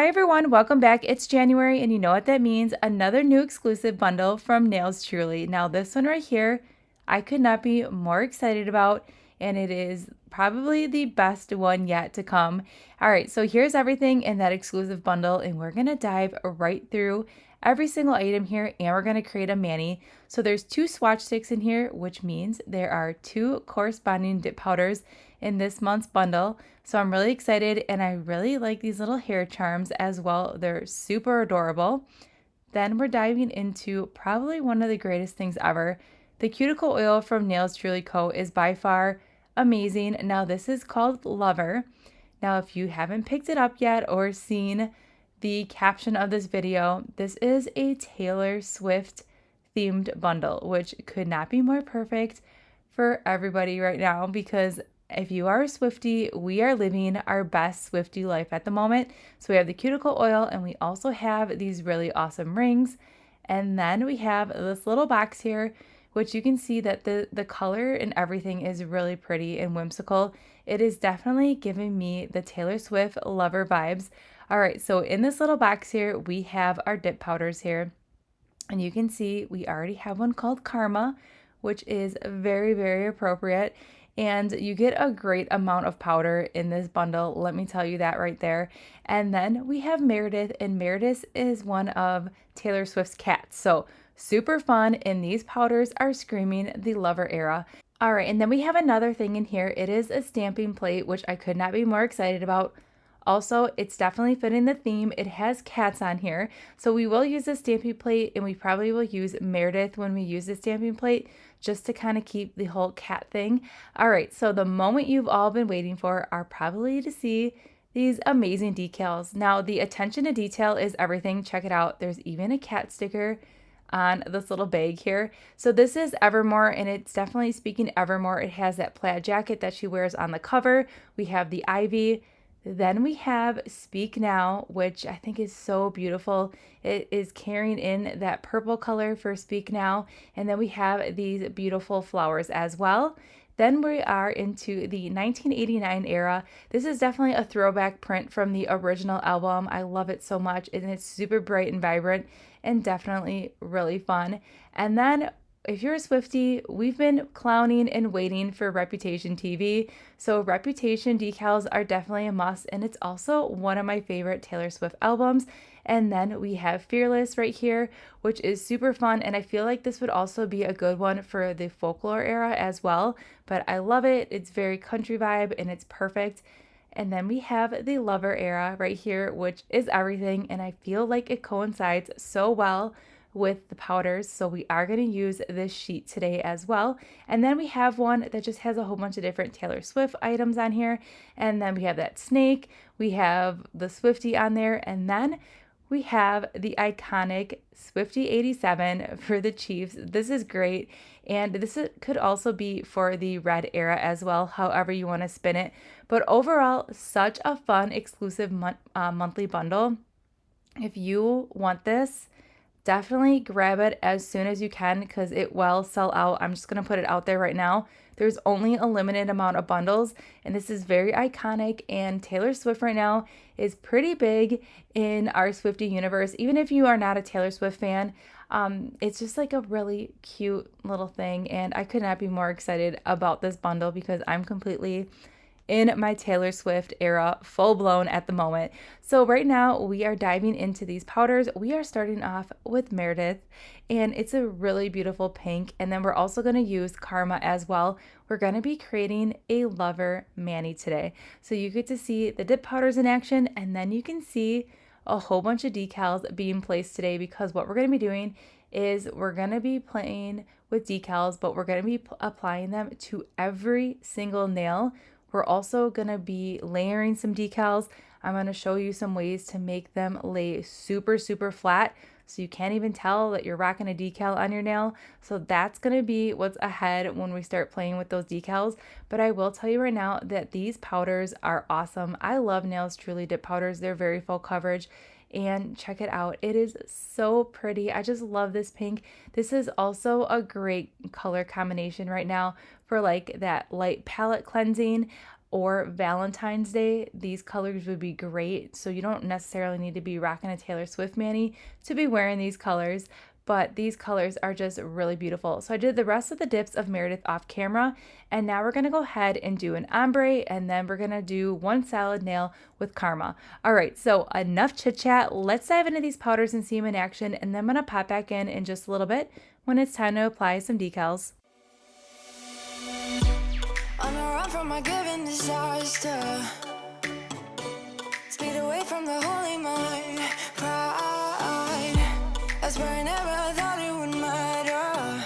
Hi everyone, welcome back. It's January and you know what that means. Another new exclusive bundle from Nails Truly. Now this one right here, I could not be more excited about, and it is probably the best one yet to come. All right, so here's everything in that exclusive bundle, and we're gonna dive right through every single item here, and we're gonna create a mani. So there's 2 swatch sticks in here, which means there are 2 corresponding dip powders in this month's bundle. So I'm really excited, and I really like these little hair charms as well. They're super adorable. Then we're diving into probably one of the greatest things ever. The cuticle oil from Nails Truly Co. is by far amazing. Now this is called Lover. Now if you haven't picked it up yet or seen the caption of this video, this is a Taylor Swift themed bundle, which could not be more perfect for everybody right now, because if you are a Swiftie, we are living our best Swiftie life at the moment. So we have the cuticle oil, and we also have these really awesome rings. And then we have this little box here, which you can see that the color and everything is really pretty and whimsical. It is definitely giving me the Taylor Swift Lover vibes. All right, so in this little box here, we have our dip powders here. And you can see we already have one called Karma, which is very, very appropriate. And you get a great amount of powder in this bundle, let me tell you that right there. And then we have Meredith, and Meredith is one of Taylor Swift's cats. So super fun, and these powders are screaming the Lover era. All right, and then we have another thing in here. It is a stamping plate, which I could not be more excited about. Also, it's definitely fitting the theme. It has cats on here. So we will use a stamping plate, and we probably will use Meredith when we use the stamping plate, just to kind of keep the whole cat thing. All right, so the moment you've all been waiting for are probably to see these amazing decals. Now, the attention to detail is everything. Check it out. There's even a cat sticker on this little bag here. So this is Evermore, and it's definitely speaking Evermore. It has that plaid jacket that she wears on the cover. We have the ivy. Then we have Speak Now, which I think is so beautiful. It is carrying in that purple color for Speak Now. And then we have these beautiful flowers as well. Then we are into the 1989 era. This is definitely a throwback print from the original album. I love it so much, and it's super bright and vibrant and definitely really fun. And then if you're a Swiftie, we've been clowning and waiting for Reputation TV. So Reputation decals are definitely a must, and it's also one of my favorite Taylor Swift albums. And then we have Fearless right here, which is super fun, and I feel like this would also be a good one for the folklore era as well. But I love it. It's very country vibe, and it's perfect. And then we have the Lover era right here, which is everything, and I feel like it coincides so well with the powders. So we are going to use this sheet today as well. And then we have one that just has a whole bunch of different Taylor Swift items on here. And then we have that snake, we have the Swiftie on there, and then we have the iconic Swiftie 87 for the Chiefs. This is great, and this could also be for the red era as well, however you want to spin it. But overall, such a fun exclusive monthly bundle. If you want this, definitely grab it as soon as you can, because it will sell out. I'm just going to put it out there right now. There's only a limited amount of bundles, and this is very iconic, and Taylor Swift right now is pretty big in our Swiftie universe. Even if you are not a Taylor Swift fan, it's just like a really cute little thing, and I could not be more excited about this bundle because I'm completely in my Taylor Swift era, full blown at the moment. So right now we are diving into these powders. We are starting off with Meredith, and it's a really beautiful pink. And then we're also going to use Karma as well. We're going to be creating a Lover mani today. So you get to see the dip powders in action, and then you can see a whole bunch of decals being placed today, because what we're going to be doing is we're going to be playing with decals, but we're going to be applying them to every single nail. We're also going to be layering some decals. I'm going to show you some ways to make them lay super, super flat, so you can't even tell that you're rocking a decal on your nail. So that's going to be what's ahead when we start playing with those decals. But I will tell you right now that these powders are awesome. I love Nails Truly dip powders. They're very full coverage. And check it out. It is so pretty. I just love this pink. This is also a great color combination right now for like that light palette cleansing. or Valentine's Day, these colors would be great. So you don't necessarily need to be rocking a Taylor Swift mani to be wearing these colors, but these colors are just really beautiful. So I did the rest of the dips of Meredith off camera, and now we're gonna go ahead and do an ombre, and then we're gonna do one salad nail with Karma. All right, so enough chit chat. Let's dive into these powders and see them in action, and then I'm gonna pop back in just a little bit when it's time to apply some decals. On a run from my given disaster, speed away from the holy mind, pride. That's where I never thought it would matter.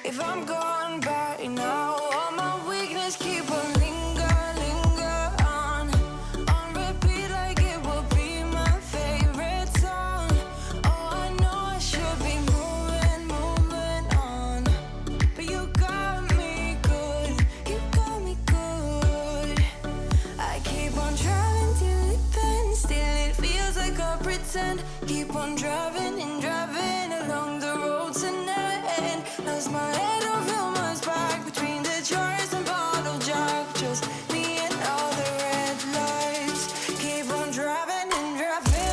If I'm gone by now, all my weakness keep on linger on repeat like it will be my favorite song. Oh, I know I should be moving on, but you got me good, you got me good. I keep on driving till it bends, still it feels like I pretend. Keep on driving and driving along the road tonight. Lost my head over my back between the jars and bottle jack. Just me and all the red lights. Keep on driving and driving.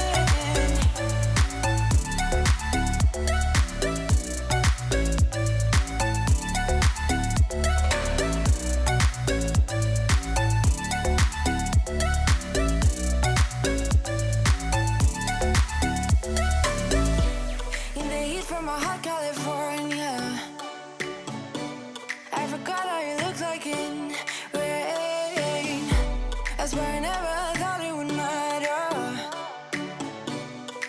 In the heat from a hot California, I forgot how you look like in rain. That's why I never thought it would matter.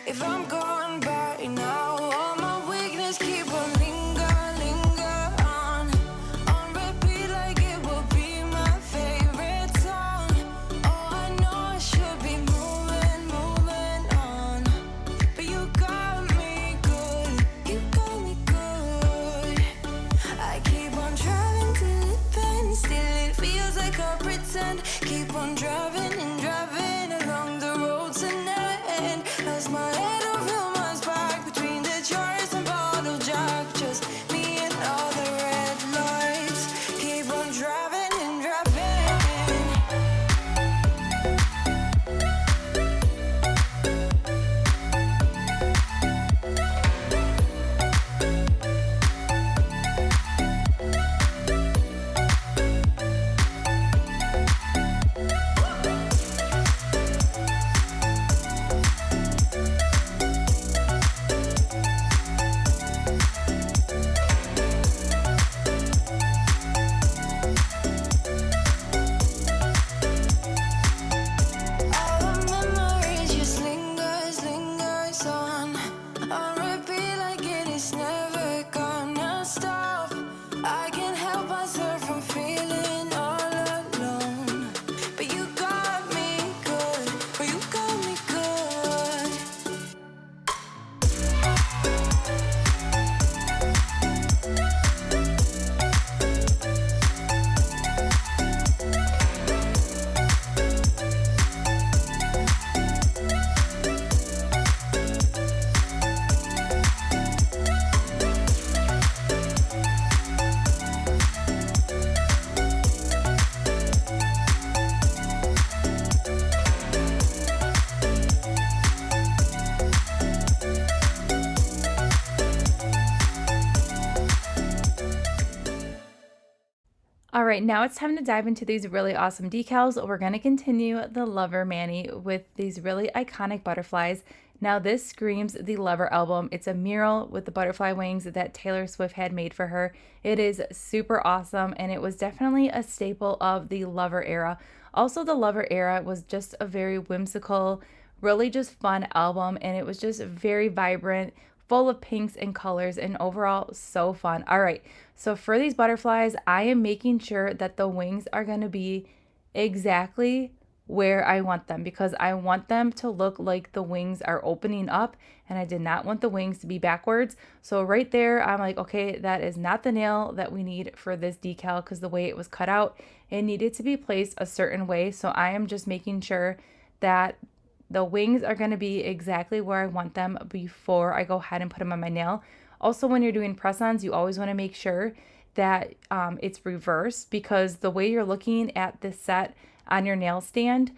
If I'm gone by now, all my weakness keep on linger on repeat like it will be my favorite song. Oh, I know I should be moving on, but you got me good, you got me good. I keep on driving till it bends, still it feels like I pretend. Keep on driving and driving along the road tonight. Lost my head over my back between the jars and bottle jack. Just me and all the red lights. Keep on driving and driving. All the memories just lingers on repeat like it is never gonna stop. I can't help myself from feeling all alone, but you got me good, oh, you got me good. All right, now it's time to dive into these really awesome decals. We're going to continue the Lover Mani with these really iconic butterflies. Now this screams the Lover album. It's a mural with the butterfly wings that Taylor Swift had made for her. It is super awesome, and it was definitely a staple of the Lover era. Also, the Lover era was just a very whimsical, really just fun album, and it was just very vibrant, full of pinks and colors, and overall so fun. All right, so for these butterflies, I am making sure that the wings are going to be exactly where I want them, because I want them to look like the wings are opening up, and I did not want the wings to be backwards. So right there, I'm like, okay, that is not the nail that we need for this decal, because the way it was cut out, it needed to be placed a certain way. So I am just making sure that the wings are going to be exactly where I want them before I go ahead and put them on my nail. Also, when you're doing press-ons, you always want to make sure that it's reversed, because the way you're looking at this set on your nail stand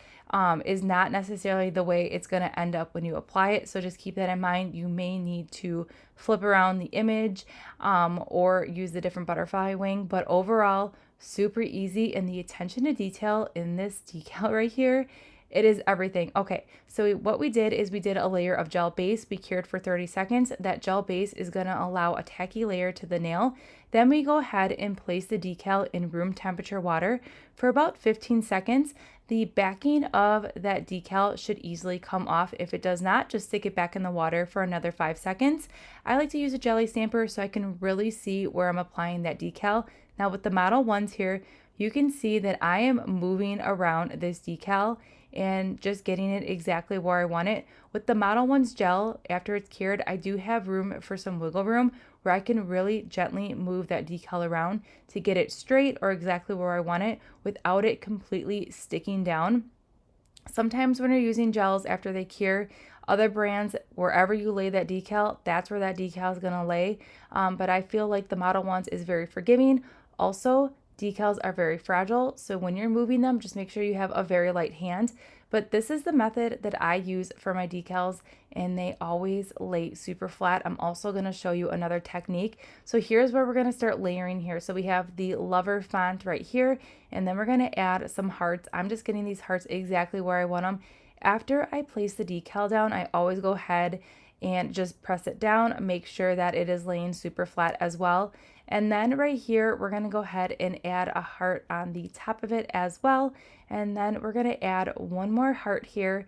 is not necessarily the way it's going to end up when you apply it. So just keep that in mind. You may need to flip around the image or use the different butterfly wing, but overall, super easy. And the attention to detail in this decal right here, it is everything. Okay, so what we did is we did a layer of gel base. We cured for 30 seconds. That gel base is going to allow a tacky layer to the nail. Then we go ahead and place the decal in room temperature water for about 15 seconds. The backing of that decal should easily come off. If it does not, just stick it back in the water for another 5 seconds. I like to use a jelly stamper so I can really see where I'm applying that decal. Now with the Model 1s here, you can see that I am moving around this decal and just getting it exactly where I want it. With the Model 1's gel, after it's cured, I do have room for some wiggle room where I can really gently move that decal around to get it straight or exactly where I want it without it completely sticking down. Sometimes when you're using gels after they cure, other brands, wherever you lay that decal, that's where that decal is going to lay. But I feel like the Model 1's is very forgiving. Also, decals are very fragile, so when you're moving them, just make sure you have a very light hand. But this is the method that I use for my decals, and they always lay super flat. I'm also going to show you another technique. So here's where we're going to start layering here. So we have the Lover font right here, and then we're going to add some hearts. I'm just getting these hearts exactly where I want them. After I place the decal down, I always go ahead and just press it down, make sure that it is laying super flat as well. And then right here, we're going to go ahead and add a heart on the top of it as well. And then we're going to add one more heart here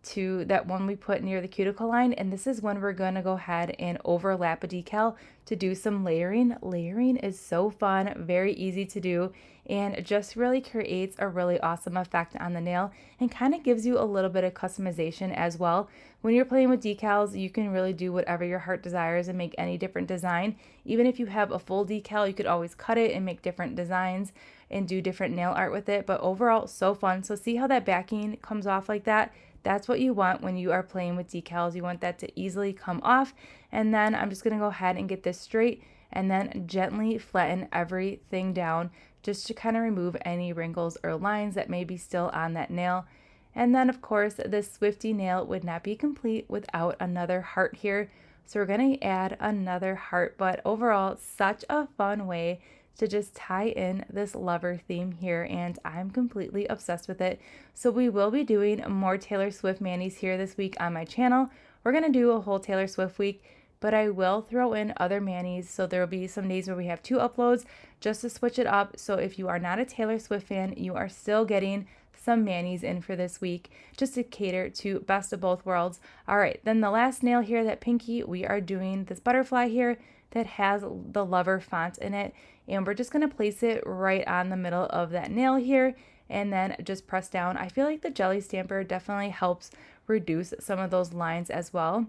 to that one we put near the cuticle line. And this is when we're going to go ahead and overlap a decal to do some layering. Layering is so fun, very easy to do, and just really creates a really awesome effect on the nail and kind of gives you a little bit of customization as well. When you're playing with decals, you can really do whatever your heart desires and make any different design. Even if you have a full decal, you could always cut it and make different designs and do different nail art with it. But overall, so fun. So see how that backing comes off like that? That's what you want when you are playing with decals. You want that to easily come off. And then I'm just going to go ahead and get this straight and then gently flatten everything down just to kind of remove any wrinkles or lines that may be still on that nail. And then of course, this Swifty nail would not be complete without another heart here. So we're going to add another heart, but overall, such a fun way to just tie in this Lover theme here, and I'm completely obsessed with it. So we will be doing more Taylor Swift manis here this week on my channel. We're going to do a whole Taylor Swift week, but I will throw in other manis. So there will be some days where we have 2 uploads just to switch it up. So if you are not a Taylor Swift fan, you are still getting some manis in for this week just to cater to best of both worlds. All right, then the last nail here, that pinky, we are doing this butterfly here that has the Lover font in it, and we're just going to place it right on the middle of that nail here and then just press down. I feel like the jelly stamper definitely helps reduce some of those lines as well.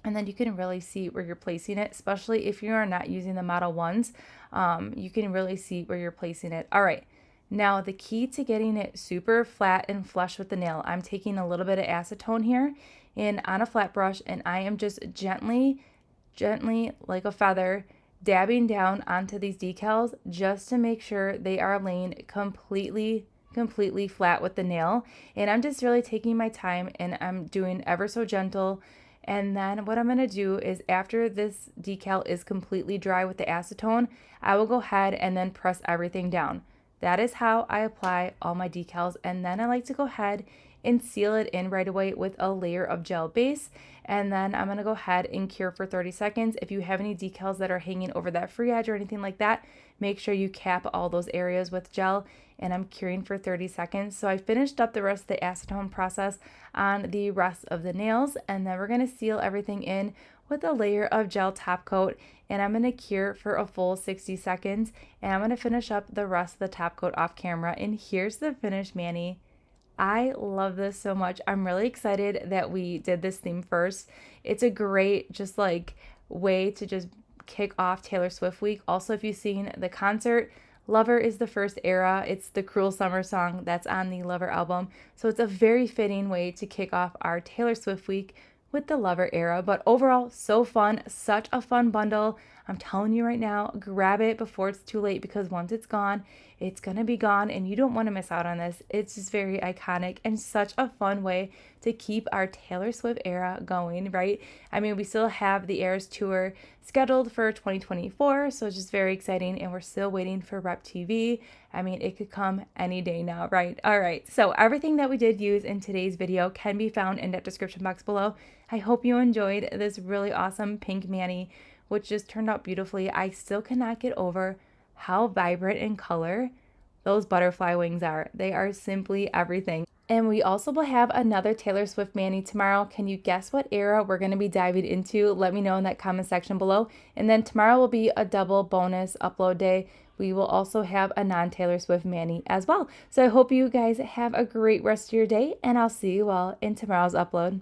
And then you can really see where you're placing it, especially if you are not using the Model 1s. You can really see where you're placing it. All right, now the key to getting it super flat and flush with the nail, I'm taking a little bit of acetone here and on a flat brush, and I am just gently like a feather dabbing down onto these decals just to make sure they are laying completely flat with the nail. And I'm just really taking my time and I'm doing ever so gentle. And then what I'm going to do is, after this decal is completely dry with the acetone, I will go ahead and then press everything down. That is how I apply all my decals. And then I like to go ahead and seal it in right away with a layer of gel base. And then I'm going to go ahead and cure for 30 seconds. If you have any decals that are hanging over that free edge or anything like that, make sure you cap all those areas with gel. And I'm curing for 30 seconds. So I finished up the rest of the acetone process on the rest of the nails. And then we're going to seal everything in with a layer of gel top coat. And I'm going to cure for a full 60 seconds. And I'm going to finish up the rest of the top coat off camera. And here's the finished mani. I love this so much. I'm really excited that we did this theme first. It's a great just like way to just kick off Taylor Swift week. Also, if you've seen the concert, Lover is the first era. It's the Cruel Summer song that's on the Lover album. So it's a very fitting way to kick off our Taylor Swift week with the Lover era. But overall, so fun, such a fun bundle. I'm telling you right now, grab it before it's too late, because once it's gone, it's going to be gone and you don't want to miss out on this. It's just very iconic and such a fun way to keep our Taylor Swift era going, right? I mean, we still have the Eras tour scheduled for 2024, so it's just very exciting, and we're still waiting for Rep TV. I mean, it could come any day now, right? All right, so everything that we did use in today's video can be found in that description box below. I hope you enjoyed this really awesome pink mani, which just turned out beautifully. I still cannot get over how vibrant in color those butterfly wings are. They are simply everything. And we also will have another Taylor Swift mani tomorrow. Can you guess what era we're going to be diving into? Let me know in that comment section below. And then tomorrow will be a double bonus upload day. We will also have a non-Taylor Swift mani as well. So I hope you guys have a great rest of your day, and I'll see you all in tomorrow's upload.